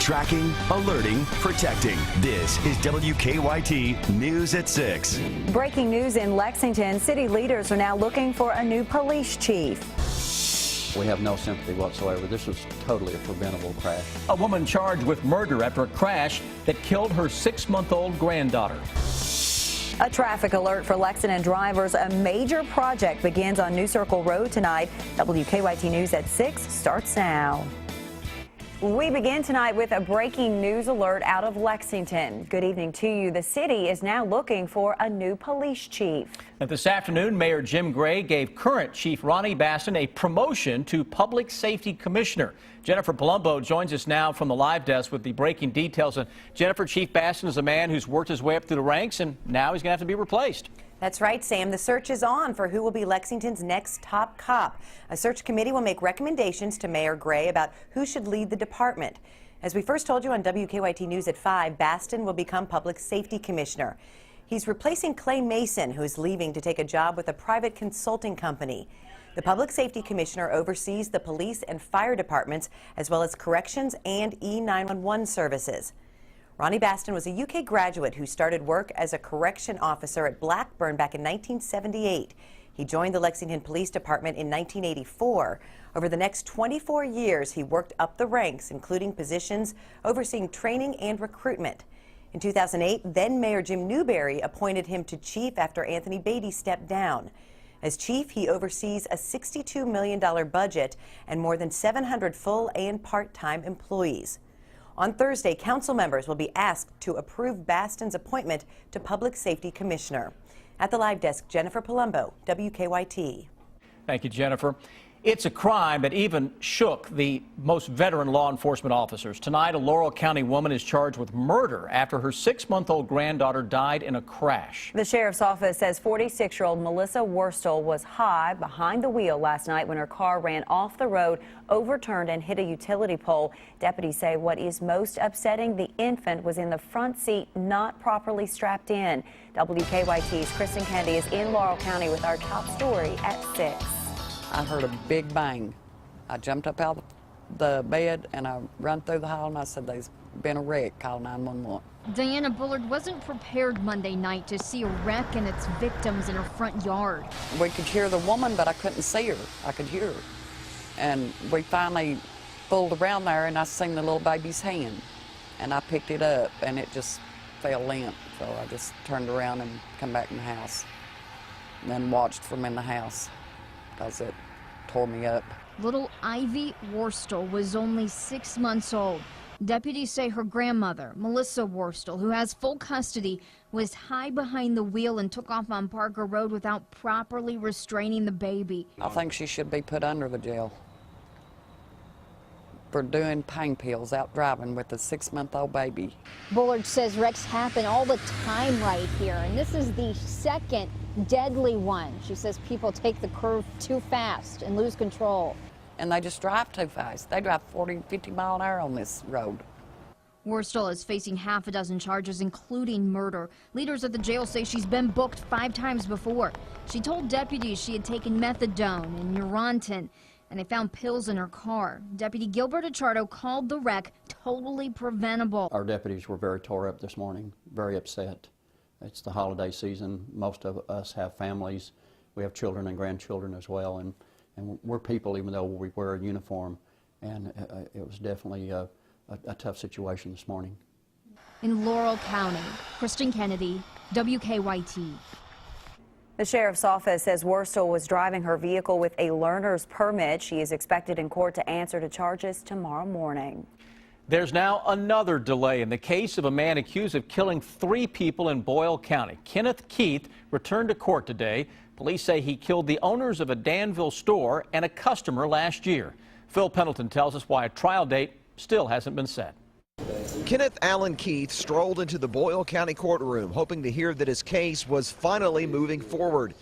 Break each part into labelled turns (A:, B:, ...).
A: Tracking, alerting, protecting. This is WKYT News at 6.
B: Breaking news in Lexington. City leaders are now looking for a new police chief.
C: We have no sympathy whatsoever. This was totally a preventable crash.
D: A woman charged with murder after a crash that killed her 6-month-old granddaughter.
B: A traffic alert for Lexington drivers. A major project begins on New Circle Road tonight. WKYT News at 6 starts now. We begin tonight with a breaking news alert out of Lexington. Good evening to you. The city is now looking for a new police chief.
D: And this afternoon, Mayor Jim Gray gave current Chief Ronnie Baston a promotion to Public Safety Commissioner. Jennifer Palumbo joins us now from the live desk with the breaking details. And Jennifer, Chief Baston is a man who's worked his way up through the ranks, and now he's going to have to be replaced.
E: That's right, Sam. The search is on for who will be Lexington's next top cop. A search committee will make recommendations to Mayor Gray about who should lead the department. As we first told you on WKYT News at 5, Baston will become Public Safety Commissioner. He's replacing Clay Mason, who's leaving to take a job with a private consulting company. The Public Safety Commissioner oversees the police and fire departments, as well as corrections and E911 services. Ronnie Baston was a UK graduate who started work as a correction officer at Blackburn back in 1978. He joined the Lexington Police Department in 1984. Over the next 24 years, he worked up the ranks, including positions overseeing training and recruitment. In 2008, then Mayor Jim Newberry appointed him to chief after Anthony Beatty stepped down. As chief, he oversees a $62 million budget and more than 700 full and part-time employees. On Thursday, council members will be asked to approve Baston's appointment to Public Safety Commissioner. At the live desk, Jennifer Palumbo, WKYT.
D: Thank you, Jennifer. It's a crime that even shook the most veteran law enforcement officers. Tonight, a Laurel County woman is charged with murder after her 6-month-old granddaughter died in a crash.
B: The sheriff's office says 46-year-old Melissa Worstel was high behind the wheel last night when her car ran off the road, overturned, and hit a utility pole. Deputies say what is most upsetting, the infant was in the front seat, not properly strapped in. WKYT's Kristen Kennedy is in Laurel County with our top story at 6.
F: I heard a big bang. I jumped up out of the bed and I run through the hall and I said, there's been a wreck, call 911.
G: Diana Bullard wasn't prepared Monday night to see a wreck and its victims in her front yard.
F: We could hear the woman, but I couldn't see her. I could hear her. And we finally pulled around there and I seen the little baby's hand. And I picked it up and it just fell limp. So I just turned around and come back in the house. And then watched from in the house because it tore me up.
G: Little Ivy Worstel was only 6 months old. Deputies say her grandmother, Melissa Worstel, who has full custody, was high behind the wheel and took off on Parker Road without properly restraining the baby.
F: I think she should be put under the jail for doing pain pills out driving with a 6-month-old baby.
H: Bullard says wrecks happen all the time right here, and this is the second deadly one. She says people take the curve too fast and lose control.
F: And they just drive too fast. They drive 40, 50 mile an hour on this road.
G: Worstel is facing half a dozen charges, including murder. Leaders at the jail say she's been booked 5 times before. She told deputies she had taken methadone and Neurontin, and they found pills in her car. Deputy Gilbert Achardo called the wreck totally preventable.
C: Our deputies were very tore up this morning, very upset. It's the holiday season. Most of us have families. We have children and grandchildren as well, and we're people even though we wear a uniform, and it was definitely a tough situation this morning.
G: In Laurel County, Kristen Kennedy, WKYT.
B: The sheriff's office says Worstel was driving her vehicle with a learner's permit. She is expected in court to answer to charges tomorrow morning.
D: There's now another delay in the case of a man accused of killing 3 people in Boyle County. Kenneth Keith returned to court today. Police say he killed the owners of a Danville store and a customer last year. Phil Pendleton tells us why a trial date still hasn't been set.
I: Kenneth Allen Keith strolled into the Boyle County courtroom, hoping to hear that his case was finally moving forward.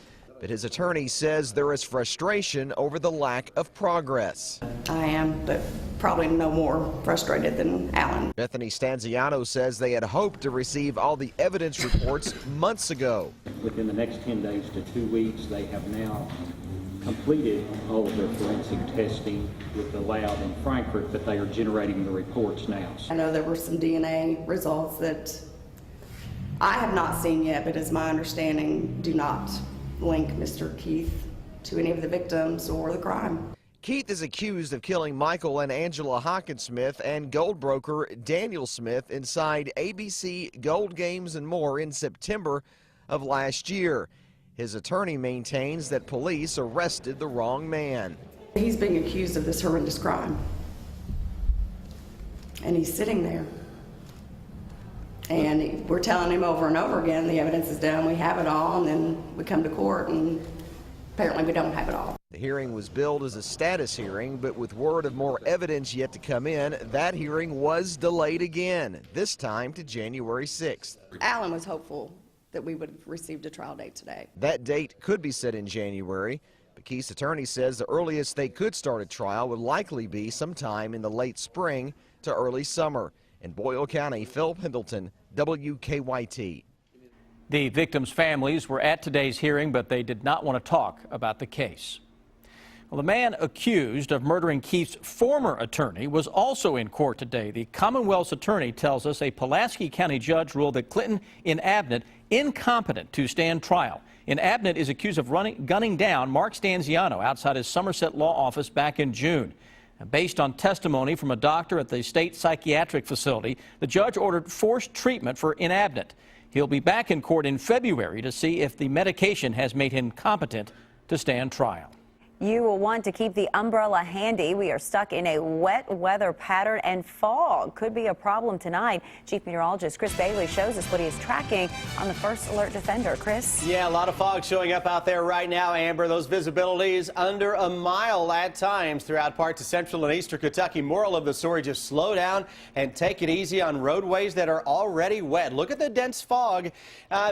I: But his attorney says there is frustration over the lack of progress.
J: I am, but probably no more frustrated than Alan.
I: Bethany Stanziano says they had hoped to receive all the evidence reports months ago.
K: Within the next 10 days to 2 weeks, they have now completed all of their forensic testing with the lab in Frankfurt, but they are generating the reports now.
J: I know there were some DNA results that I have not seen yet, but as my understanding, do not link Mr. Keith to any of the victims or the crime.
I: Keith is accused of killing Michael and Angela Hockensmith and gold broker Daniel Smith inside ABC Gold Games and more in September of last year. His attorney maintains that police arrested the wrong man.
J: He's being accused of this horrendous crime, and he's sitting there. And we're telling him over and over again, the evidence is done, we have it all, and then we come to court and apparently we don't have it all.
I: The hearing was billed as a status hearing, but with word of more evidence yet to come in, that hearing was delayed again, this time to January 6th.
J: Alan was hopeful that we would have received a trial date today.
I: That date could be set in January, but Keith's attorney says the earliest they could start a trial would likely be sometime in the late spring to early summer. In Boyle County, Phil Pendleton, WKYT.
D: The victims' families were at today's hearing, but they did not want to talk about the case. Well, the man accused of murdering Keith's former attorney was also in court today. The Commonwealth's attorney tells us a Pulaski County judge ruled that Clinton Inabnet incompetent to stand trial. Inabnet is accused of gunning down Mark Stanziano outside his Somerset law office back in June. Based on testimony from a doctor at the state psychiatric facility, the judge ordered forced treatment for Inabnet. He'll be back in court in February to see if the medication has made him competent to stand trial.
B: You will want to keep the umbrella handy. We are stuck in a wet weather pattern, and fog could be a problem tonight. Chief Meteorologist Chris Bailey shows us what he is tracking on the First Alert Defender. Chris?
L: Yeah, a lot of fog showing up out there right now, Amber. Those visibilities under a mile at times throughout parts of central and eastern Kentucky. Moral of the story, just slow down and take it easy on roadways that are already wet. Look at the dense fog.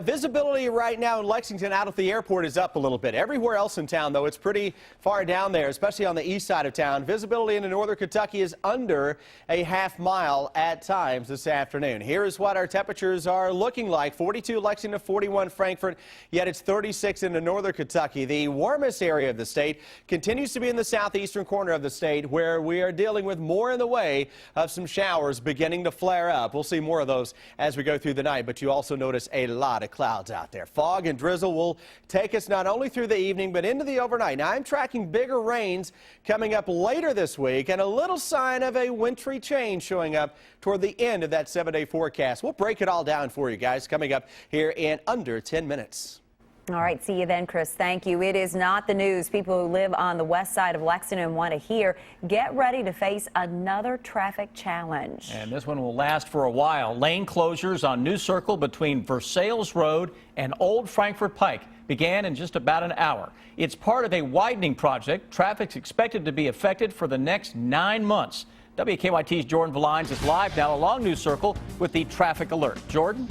L: Visibility right now in Lexington out of the airport is up a little bit. Everywhere else in town, though, it's pretty far down there, especially on the east side of town. Visibility into northern Kentucky is under a half mile at times this afternoon. Here is what our temperatures are looking like. 42 Lexington, 41 Frankfort, yet it's 36 into northern Kentucky. The warmest area of the state continues to be in the southeastern corner of the state, where we are dealing with more in the way of some showers beginning to flare up. We'll see more of those as we go through the night, but you also notice a lot of clouds out there. Fog and drizzle will take us not only through the evening, but into the overnight. Now, I'm tracking bigger rains coming up later this week, and a little sign of a wintry change showing up toward the end of that 7-day forecast. We'll break it all down for you guys coming up here in under 10 minutes.
B: All right, see you then, Chris. Thank you. It is not the news people who live on the west side of Lexington want to hear. Get ready to face another traffic challenge.
D: And this one will last for a while. Lane closures on New Circle between Versailles Road and Old Frankfort Pike began in just about an hour. It's part of a widening project. Traffic's expected to be affected for the next 9 months. WKYT's Jordan Valines is live now along New Circle with the traffic alert. Jordan?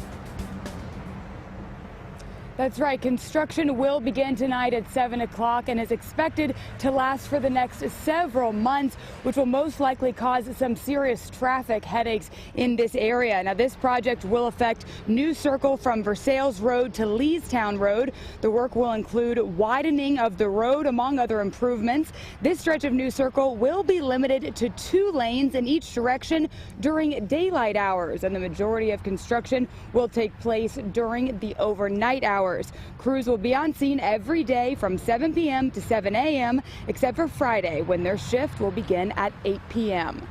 M: That's right. Construction will begin tonight at 7 o'clock and is expected to last for the next several months, which will most likely cause some serious traffic headaches in this area. Now, this project will affect New Circle from Versailles Road to Leestown Road. The work will include widening of the road, among other improvements. This stretch of New Circle will be limited to 2 lanes in each direction during daylight hours, and the majority of construction will take place during the overnight hours. Crews will be on scene every day from 7 p.m. to 7 a.m. except for Friday, when their shift will begin at 8 p.m.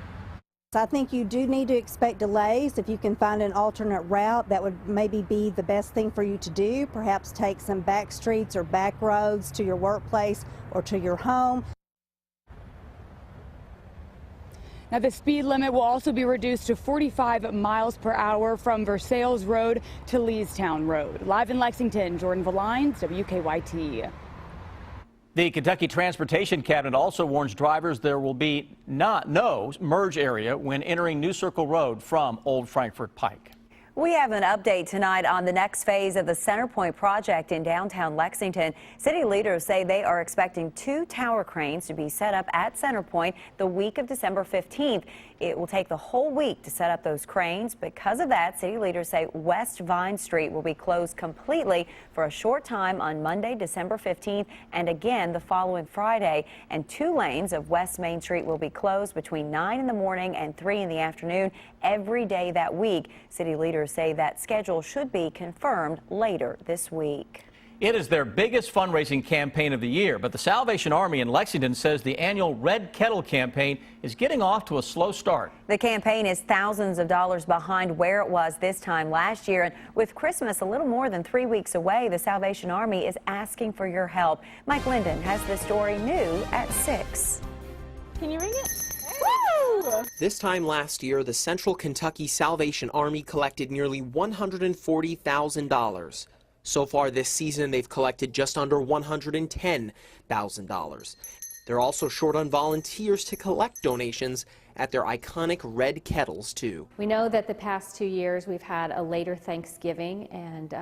N: I think you do need to expect delays. If you can find an alternate route, that would maybe be the best thing for you to do. Perhaps take some back streets or back roads to your workplace or to your home.
M: Now, the speed limit will also be reduced to 45 miles per hour from Versailles Road to Leestown Road. Live in Lexington, Jordan Valines, WKYT.
D: The Kentucky Transportation Cabinet also warns drivers there will be no merge area when entering New Circle Road from Old Frankfort Pike.
B: We have an update tonight on the next phase of the Centerpoint project in downtown Lexington. City leaders say they are expecting 2 tower cranes to be set up at Centerpoint the week of December 15th. It will take the whole week to set up those cranes. Because of that, city leaders say West Vine Street will be closed completely for a short time on Monday, December 15th, and again the following Friday. And 2 lanes of West Main Street will be closed between 9 in the morning and 3 in the afternoon every day that week. City leaders say that schedule should be confirmed later this week.
D: It is their biggest fundraising campaign of the year, but the Salvation Army in Lexington says the annual Red Kettle campaign is getting off to a slow start.
B: The campaign is thousands of dollars behind where it was this time last year, and with Christmas a little more than 3 weeks away, the Salvation Army is asking for your help. Mike Linden has the story new at 6.
O: Can you ring it?
P: Woo! This time last year, the Central Kentucky Salvation Army collected nearly $140,000. So far this season, they've collected just under $110,000. They're also short on volunteers to collect donations at their iconic red kettles, too.
O: We know that the past 2 years we've had a later Thanksgiving, and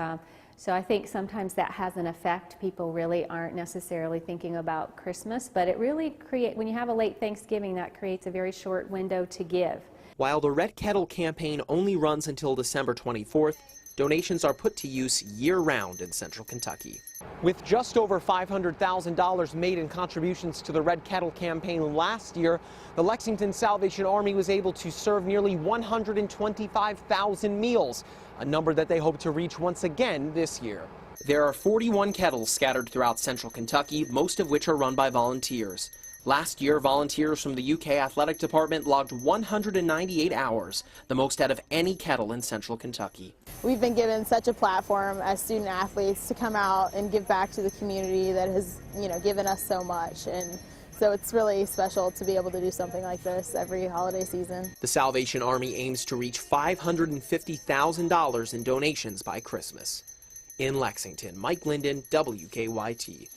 O: so I think sometimes that has an effect. People really aren't necessarily thinking about Christmas, but it really when you have a late Thanksgiving, that creates a very short window to give.
P: While the Red Kettle campaign only runs until December 24th, donations are put to use year-round in Central Kentucky. With just over $500,000 made in contributions to the Red Kettle campaign last year, the Lexington Salvation Army was able to serve nearly 125,000 meals, a number that they hope to reach once again this year. There are 41 kettles scattered throughout Central Kentucky, most of which are run by volunteers. Last year, volunteers from the UK Athletic Department logged 198 hours, the most out of any kettle in Central Kentucky.
Q: We've been given such a platform as student athletes to come out and give back to the community that has, given us so much. And so it's really special to be able to do something like this every holiday season.
P: The Salvation Army aims to reach $550,000 in donations by Christmas. In Lexington, Mike Linden, WKYT.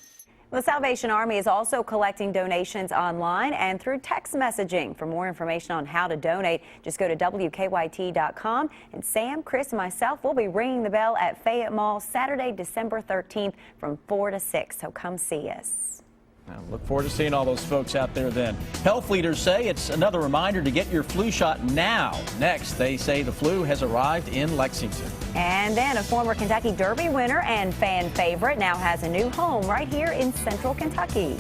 B: The Salvation Army is also collecting donations online and through text messaging. For more information on how to donate, just go to WKYT.com. And Sam, Chris, and myself will be ringing the bell at Fayette Mall Saturday, December 13th from 4 to 6. So come see us.
D: I look forward to seeing all those folks out there then. Health leaders say it's another reminder to get your flu shot now. Next, they say the flu has arrived in Lexington.
B: And then a former Kentucky Derby winner and fan favorite now has a new home right here in Central Kentucky.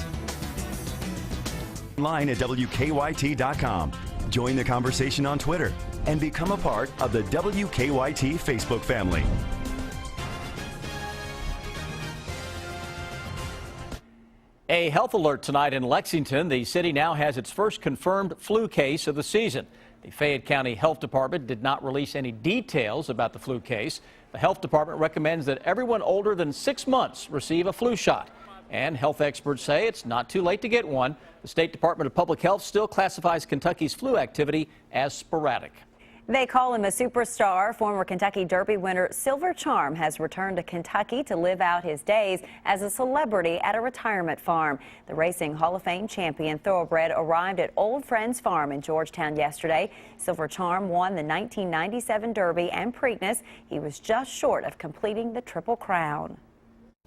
A: Online at WKYT.com. Join the conversation on Twitter and become a part of the WKYT Facebook family.
D: A health alert tonight in Lexington. The city now has its first confirmed flu case of the season. The Fayette County Health Department did not release any details about the flu case. The health department recommends that everyone older than 6 months receive a flu shot. And health experts say it's not too late to get one. The State Department of Public Health still classifies Kentucky's flu activity as sporadic.
B: They call him a superstar. Former Kentucky Derby winner Silver Charm has returned to Kentucky to live out his days as a celebrity at a retirement farm. The Racing Hall of Fame champion thoroughbred arrived at Old Friends Farm in Georgetown yesterday. Silver Charm won the 1997 Derby and Preakness. He was just short of completing the Triple Crown.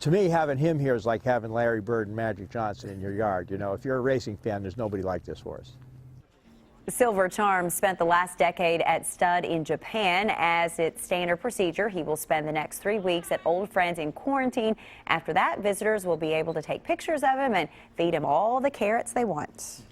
R: To me, having him here is like having Larry Bird and Magic Johnson in your yard. If you're a racing fan, there's nobody like this horse.
B: Silver Charm spent the last decade at stud in Japan. As its standard procedure, he will spend the next 3 weeks at Old Friends in quarantine. After that, visitors will be able to take pictures of him and feed him all the carrots they want.